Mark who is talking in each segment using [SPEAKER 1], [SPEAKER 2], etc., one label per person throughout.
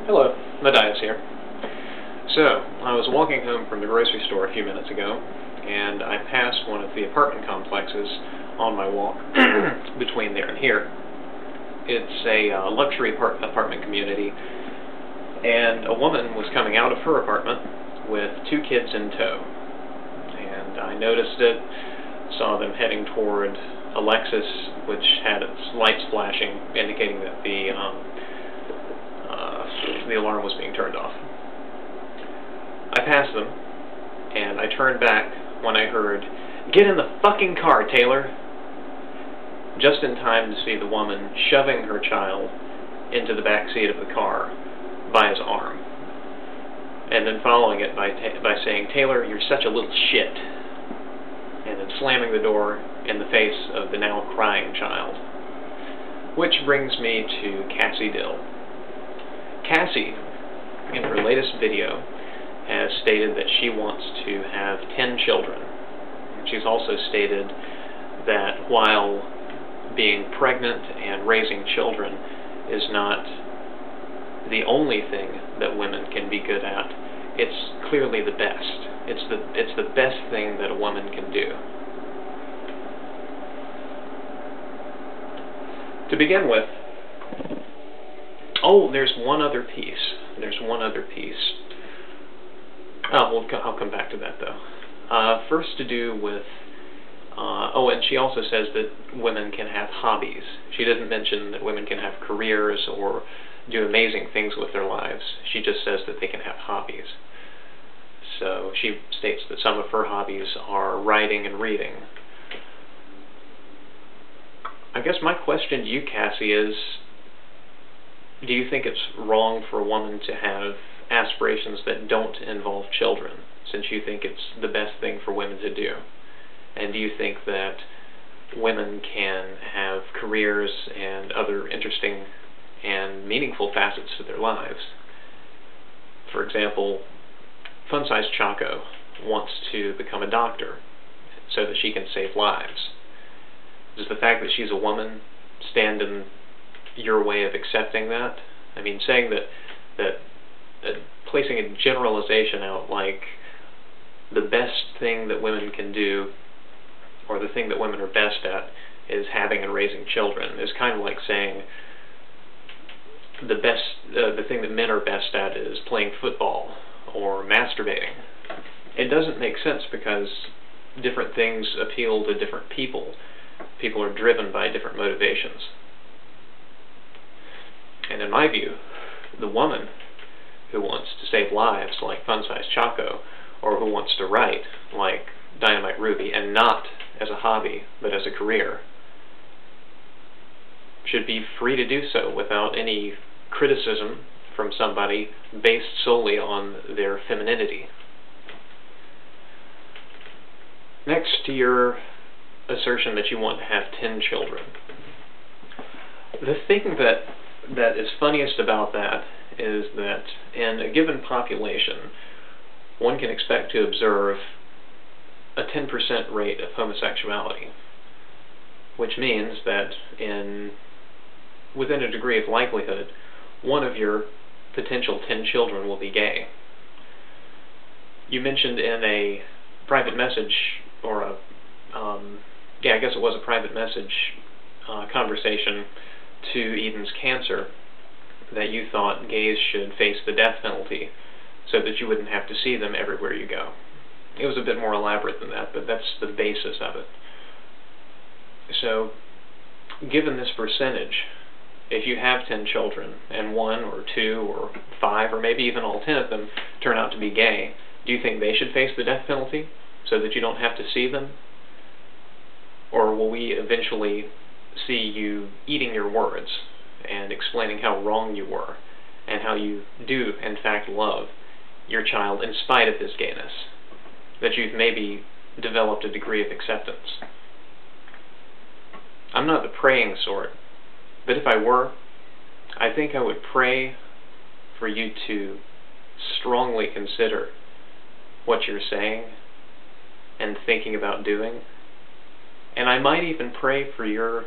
[SPEAKER 1] Hello, Matthias here. So, I was walking home from the grocery store a few minutes ago, and I passed one of the apartment complexes on my walk between there and here. It's a luxury apartment community, and a woman was coming out of her apartment with two kids in tow. And I noticed it, saw them heading toward a Lexus, which had its lights flashing, indicating that the alarm was being turned off. I passed them, and I turned back when I heard, "Get in the fucking car, Taylor!" Just in time to see the woman shoving her child into the back seat of the car by his arm, and then following it by saying, "Taylor, you're such a little shit," and then slamming the door in the face of the now crying child. Which brings me to Cassie Dill. Cassie, in her latest video, has stated that she wants to have 10 children. She's also stated that while being pregnant and raising children is not the only thing that women can be good at, it's clearly the best. It's the best thing that a woman can do. To begin with, there's one other piece. I'll come back to that, though. First, to do with, and she also says that women can have hobbies. She doesn't mention that women can have careers or do amazing things with their lives. She just says that they can have hobbies. So she states that some of her hobbies are writing and reading. I guess my question to you, Cassie, is, do you think it's wrong for a woman to have aspirations that don't involve children, since you think it's the best thing for women to do? And do you think that women can have careers and other interesting and meaningful facets to their lives? For example, Fun Size Chaco wants to become a doctor so that she can save lives. Does the fact that she's a woman stand in your way of accepting that? I mean, saying that placing a generalization out like the best thing that women can do, or the thing that women are best at, is having and raising children, is kind of like saying the thing that men are best at is playing football or masturbating. It doesn't make sense, because different things appeal to different people. People are driven by different motivations. And in my view, the woman who wants to save lives, like Fun Size Chaco, or who wants to write, like Dynamite Ruby, and not as a hobby, but as a career, should be free to do so without any criticism from somebody based solely on their femininity. Next, to your assertion that you want to have 10 children. The thing that is funniest about that is that in a given population, one can expect to observe a 10% rate of homosexuality, which means that within a degree of likelihood, one of your potential 10 children will be gay. You mentioned in a private message, or I guess it was a private message conversation to Eden's Cancer, that you thought gays should face the death penalty so that you wouldn't have to see them everywhere you go. It was a bit more elaborate than that, but that's the basis of it. So, given this percentage, if you have 10 children, and 1 or 2 or 5 or maybe even all 10 of them turn out to be gay, do you think they should face the death penalty so that you don't have to see them? Or will we eventually see you eating your words and explaining how wrong you were, and how you do, in fact, love your child in spite of his gayness, that you've maybe developed a degree of acceptance? I'm not the praying sort, but if I were, I think I would pray for you to strongly consider what you're saying and thinking about doing, and I might even pray for your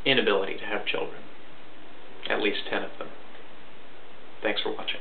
[SPEAKER 1] inability to have children, at least 10 of them. Thanks for watching.